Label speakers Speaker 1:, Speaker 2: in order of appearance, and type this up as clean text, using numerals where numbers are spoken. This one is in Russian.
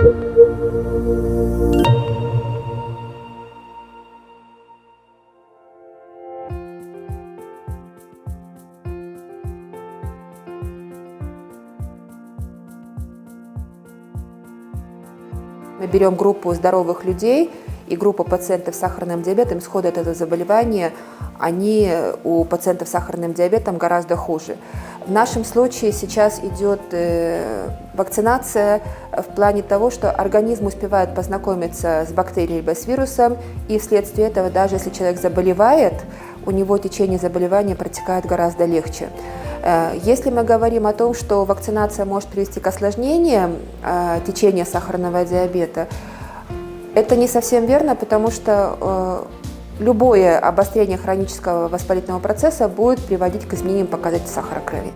Speaker 1: Мы берем группу здоровых людей и группу пациентов с сахарным диабетом. Исходы этого заболевания, они у пациентов с сахарным диабетом гораздо хуже. В нашем случае сейчас идет вакцинация в плане того, что организм успевает познакомиться с бактерией либо с вирусом, и вследствие этого, даже если человек заболевает, у него течение заболевания протекает гораздо легче. Если мы говорим о том, что вакцинация может привести к осложнениям течения сахарного диабета, это не совсем верно, потому что любое обострение хронического воспалительного процесса будет приводить к изменениям показателей сахара крови.